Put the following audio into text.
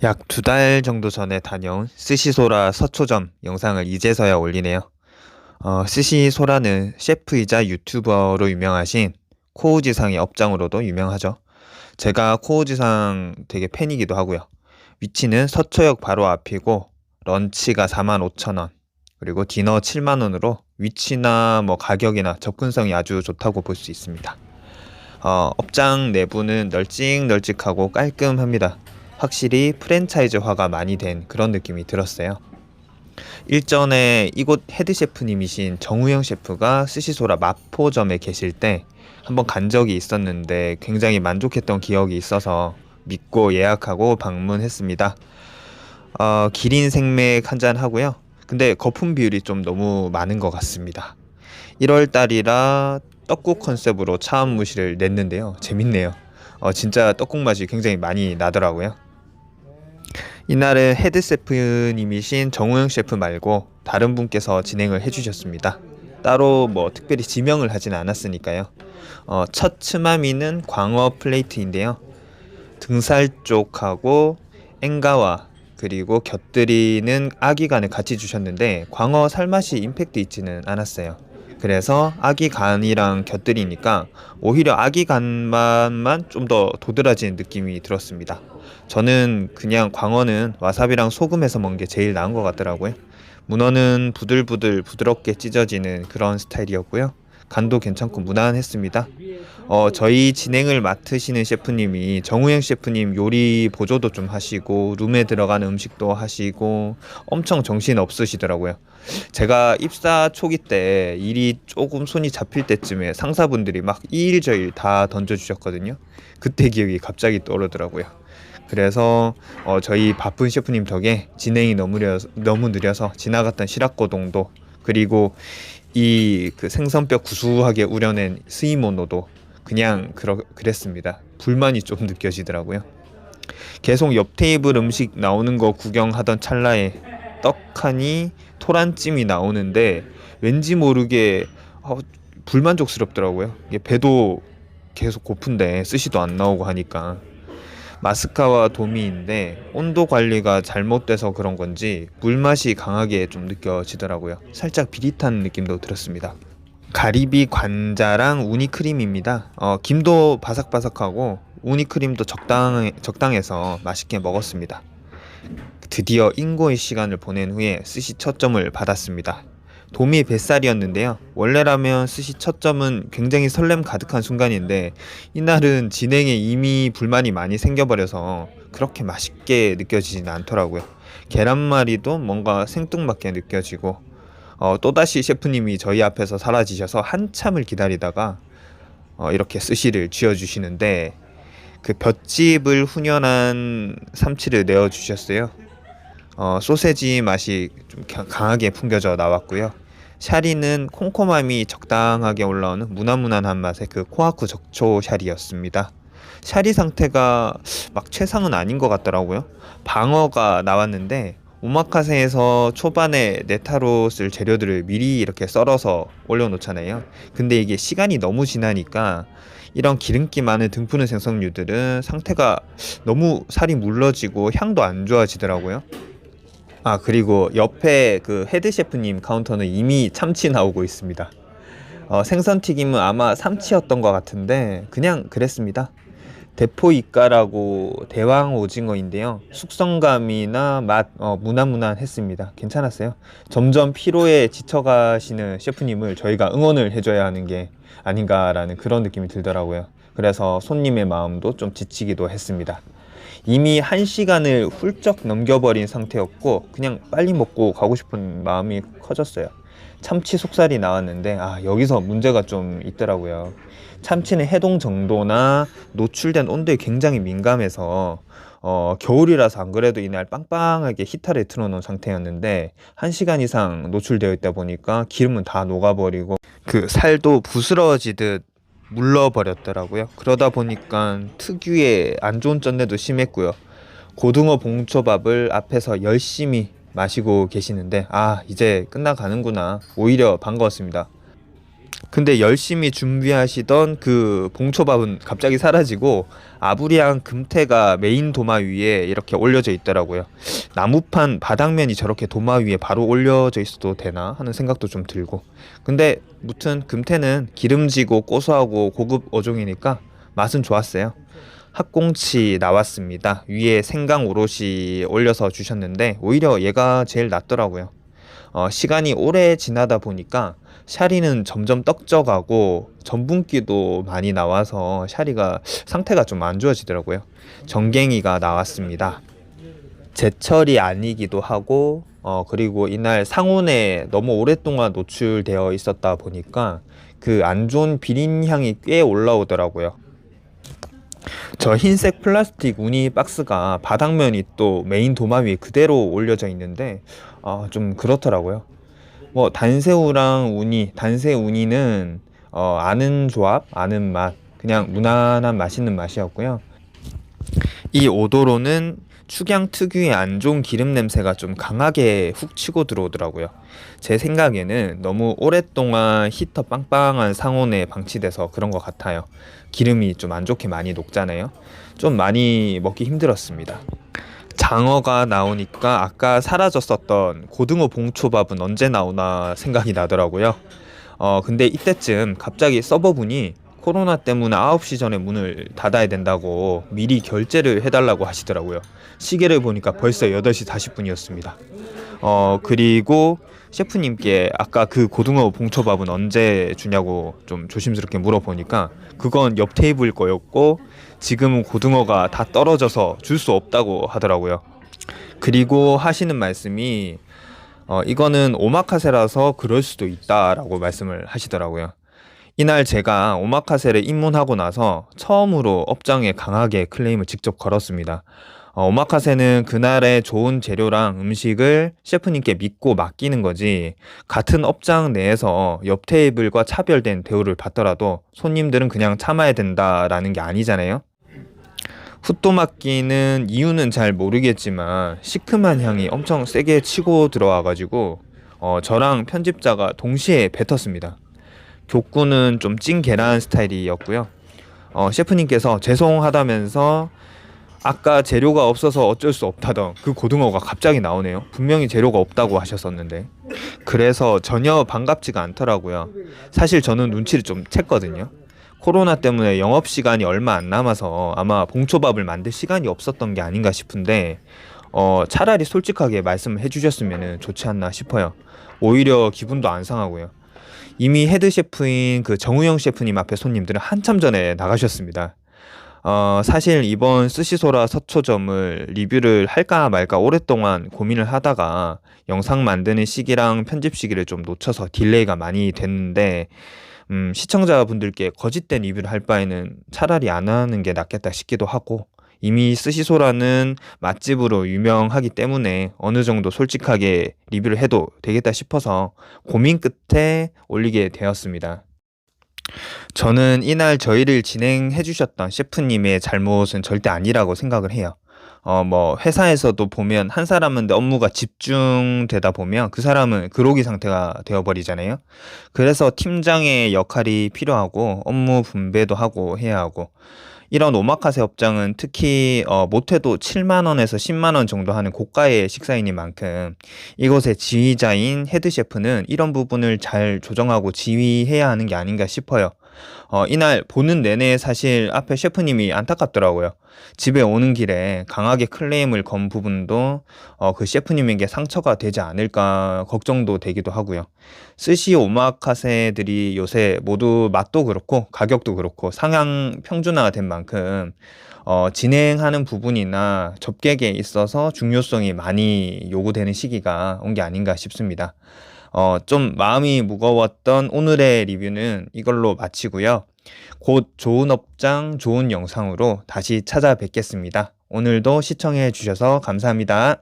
약 2달 정도 전에 다녀온 스시소라 서초점 영상을 이제서야 올리네요. 스시소라는 셰프이자 유튜버로 유명하신 코우지상의 업장으로도 유명하죠. 제가 코우지상 되게 팬이기도 하고요. 위치는 서초역 바로 앞이고 런치가 45,000원, 그리고 디너 7만 원으로 위치나 뭐 가격이나 접근성이 아주 좋다고 볼 수 있습니다. 업장 내부는 널찍널찍하고 깔끔합니다. 확실히 프랜차이즈화가 많이 된 그런 느낌이 들었어요. 일전에 이곳 헤드 셰프님이신 정우영 셰프가 스시소라 마포점에 계실 때 한번 간 적이 있었는데 굉장히 만족했던 기억이 있어서 믿고 예약하고 방문했습니다. 기린 생맥 한잔 하고요. 근데 거품 비율이 좀 너무 많은 것 같습니다. 1월 달이라 떡국 컨셉으로 차원무시를 냈는데요. 재밌네요. 진짜 떡국 맛이 굉장히 많이 나더라고요. 이날은 헤드 셰프님이신 정우영 셰프 말고 다른 분께서 진행을 해주셨습니다. 따로 뭐 특별히 지명을 하진 않았으니까요. 첫 츠마미는 광어 플레이트인데요. 등살 쪽하고 엔가와 그리고 곁들이는 아기간을 같이 주셨는데 광어 살맛이 임팩트 있지는 않았어요. 그래서 아기 간이랑 곁들이니까 오히려 아기 간 맛만 좀 더 도드라지는 느낌이 들었습니다. 저는 그냥 광어는 와사비랑 소금해서 먹는 게 제일 나은 것 같더라고요. 문어는 부들부들 부드럽게 찢어지는 그런 스타일이었고요. 간도 괜찮고 무난했습니다. 저희 진행을 맡으시는 셰프님이 정우영 셰프님 요리 보조도 좀 하시고 룸에 들어가는 음식도 하시고 엄청 정신 없으시더라고요. 제가 입사 초기 때 일이 조금 손이 잡힐 때쯤에 상사분들이 막 이 일 저 일 다 던져주셨거든요. 그때 기억이 갑자기 떠오르더라고요. 그래서 저희 바쁜 셰프님 덕에 진행이 너무 느려서 지나갔던 시락고동도, 그리고 이 그 생선뼈 구수하게 우려낸 스이모노도 그냥 그랬습니다. 불만이 좀 느껴지더라고요. 계속 옆 테이블 음식 나오는 거 구경하던 찰나에 떡하니 토란찜이 나오는데 왠지 모르게 불만족스럽더라고요. 이게 배도 계속 고픈데 스시도 안 나오고 하니까. 마스카와 도미인데 온도 관리가 잘못돼서 그런 건지 물맛이 강하게 좀 느껴지더라고요. 살짝 비릿한 느낌도 들었습니다. 가리비 관자랑 우니크림입니다. 김도 바삭바삭하고 우니크림도 적당해서 맛있게 먹었습니다. 드디어 인고의 시간을 보낸 후에 스시 첫 점을 받았습니다. 도미 뱃살이었는데요. 원래라면 스시 첫 점은 굉장히 설렘 가득한 순간인데 이날은 진행에 이미 불만이 많이 생겨버려서 그렇게 맛있게 느껴지진 않더라고요. 계란말이도 뭔가 생뚱맞게 느껴지고 또다시 셰프님이 저희 앞에서 사라지셔서 한참을 기다리다가 이렇게 스시를 쥐어주시는데 그 볏짚을 훈연한 삼치를 내어주셨어요. 소세지 맛이 좀 강하게 풍겨져 나왔고요. 샤리는 콤콤함이 적당하게 올라오는 무난무난한 맛의 그 코하쿠 적초 샤리였습니다. 샤리 상태가 막 최상은 아닌 것 같더라고요. 방어가 나왔는데 오마카세에서 초반에 네타로 쓸 재료들을 미리 이렇게 썰어서 올려놓잖아요. 근데 이게 시간이 너무 지나니까 이런 기름기 많은 등푸른 생선류들은 상태가 너무 살이 물러지고 향도 안 좋아지더라고요. 그리고 옆에 그 헤드 셰프님 카운터는 이미 참치 나오고 있습니다. 생선 튀김은 아마 삼치였던 것 같은데 그냥 그랬습니다. 대포 이까라고 대왕 오징어인데요. 숙성감이나 맛 무난무난했습니다. 괜찮았어요. 점점 피로에 지쳐가시는 셰프님을 저희가 응원을 해줘야 하는 게 아닌가라는 그런 느낌이 들더라고요. 그래서 손님의 마음도 좀 지치기도 했습니다. 이미 1시간을 훌쩍 넘겨버린 상태였고 그냥 빨리 먹고 가고 싶은 마음이 커졌어요. 참치 속살이 나왔는데 여기서 문제가 좀 있더라고요. 참치는 해동 정도나 노출된 온도에 굉장히 민감해서 겨울이라서 안 그래도 이날 빵빵하게 히터를 틀어놓은 상태였는데 1시간 이상 노출되어 있다 보니까 기름은 다 녹아버리고 그 살도 부스러워지듯 물러버렸더라고요. 그러다 보니까 특유의 안 좋은 쩐내도 심했고요. 고등어 봉초밥을 앞에서 열심히 마시고 계시는데 이제 끝나가는구나. 오히려 반가웠습니다. 근데 열심히 준비하시던 그 봉초밥은 갑자기 사라지고 아부리한 금태가 메인 도마 위에 이렇게 올려져 있더라고요. 나무판 바닥면이 저렇게 도마 위에 바로 올려져 있어도 되나 하는 생각도 좀 들고. 근데 무튼 금태는 기름지고 고소하고 고급 어종이니까 맛은 좋았어요. 학꽁치 나왔습니다. 위에 생강 오롯이 올려서 주셨는데 오히려 얘가 제일 낫더라고요. 시간이 오래 지나다 보니까 샤리는 점점 떡져가고 전분기도 많이 나와서 샤리가 상태가 좀 안 좋아지더라고요. 정갱이가 나왔습니다. 제철이 아니기도 하고 그리고 이날 상온에 너무 오랫동안 노출되어 있었다 보니까 그 안 좋은 비린 향이 꽤 올라오더라고요. 저 흰색 플라스틱 우니 박스가 바닥면이 또 메인 도마 위에 그대로 올려져 있는데 좀 그렇더라고요. 뭐 단새우랑 우니, 단새 우니는 아는 조합, 아는 맛, 그냥 무난한 맛있는 맛이었고요. 이 오도로는 축양 특유의 안 좋은 기름 냄새가 좀 강하게 훅 치고 들어오더라고요. 제 생각에는 너무 오랫동안 히터 빵빵한 상온에 방치돼서 그런 것 같아요. 기름이 좀 안 좋게 많이 녹잖아요. 좀 많이 먹기 힘들었습니다. 장어가 나오니까 아까 사라졌었던 고등어 봉초밥은 언제 나오나 생각이 나더라고요. 근데 이때쯤 갑자기 서버분이 코로나 때문에 9시 전에 문을 닫아야 된다고 미리 결제를 해달라고 하시더라고요. 시계를 보니까 벌써 8시 40분이었습니다. 그리고 셰프님께 아까 그 고등어 봉초밥은 언제 주냐고 좀 조심스럽게 물어보니까 그건 옆 테이블 거였고 지금은 고등어가 다 떨어져서 줄 수 없다고 하더라고요. 그리고 하시는 말씀이 이거는 오마카세라서 그럴 수도 있다라고 말씀을 하시더라고요. 이날 제가 오마카세를 입문하고 나서 처음으로 업장에 강하게 클레임을 직접 걸었습니다. 오마카세는 그날의 좋은 재료랑 음식을 셰프님께 믿고 맡기는 거지, 같은 업장 내에서 옆 테이블과 차별된 대우를 받더라도 손님들은 그냥 참아야 된다라는 게 아니잖아요. 후토마키는 이유는 잘 모르겠지만 시큼한 향이 엄청 세게 치고 들어와가지고 저랑 편집자가 동시에 뱉었습니다. 격구는 좀 찐 계란 스타일이었고요. 셰프님께서 죄송하다면서 아까 재료가 없어서 어쩔 수 없다던 그 고등어가 갑자기 나오네요. 분명히 재료가 없다고 하셨었는데. 그래서 전혀 반갑지가 않더라고요. 사실 저는 눈치를 좀 챘거든요. 코로나 때문에 영업시간이 얼마 안 남아서 아마 봉초밥을 만들 시간이 없었던 게 아닌가 싶은데 차라리 솔직하게 말씀을 해주셨으면 좋지 않나 싶어요. 오히려 기분도 안 상하고요. 이미 헤드 셰프인 그 정우영 셰프님 앞에 손님들은 한참 전에 나가셨습니다. 사실 이번 스시소라 서초점을 리뷰를 할까 말까 오랫동안 고민을 하다가 영상 만드는 시기랑 편집 시기를 좀 놓쳐서 딜레이가 많이 됐는데 시청자분들께 거짓된 리뷰를 할 바에는 차라리 안 하는 게 낫겠다 싶기도 하고, 이미 스시소라는 맛집으로 유명하기 때문에 어느 정도 솔직하게 리뷰를 해도 되겠다 싶어서 고민 끝에 올리게 되었습니다. 저는 이날 저희를 진행해 주셨던 셰프님의 잘못은 절대 아니라고 생각을 해요. 뭐 회사에서도 보면 한 사람은 내 업무가 집중되다 보면 그 사람은 그로기 상태가 되어버리잖아요. 그래서 팀장의 역할이 필요하고 업무 분배도 하고 해야 하고, 이런 오마카세 업장은 특히 못해도 7만 원에서 10만 원 정도 하는 고가의 식사이니만큼 이곳의 지휘자인 헤드 셰프는 이런 부분을 잘 조정하고 지휘해야 하는 게 아닌가 싶어요. 이날 보는 내내 사실 앞에 셰프님이 안타깝더라고요. 집에 오는 길에 강하게 클레임을 건 부분도 그 셰프님에게 상처가 되지 않을까 걱정도 되기도 하고요. 스시 오마카세들이 요새 모두 맛도 그렇고 가격도 그렇고 상향 평준화된 만큼 진행하는 부분이나 접객에 있어서 중요성이 많이 요구되는 시기가 온 게 아닌가 싶습니다. 좀 마음이 무거웠던 오늘의 리뷰는 이걸로 마치고요. 곧 좋은 업장, 좋은 영상으로 다시 찾아뵙겠습니다. 오늘도 시청해 주셔서 감사합니다.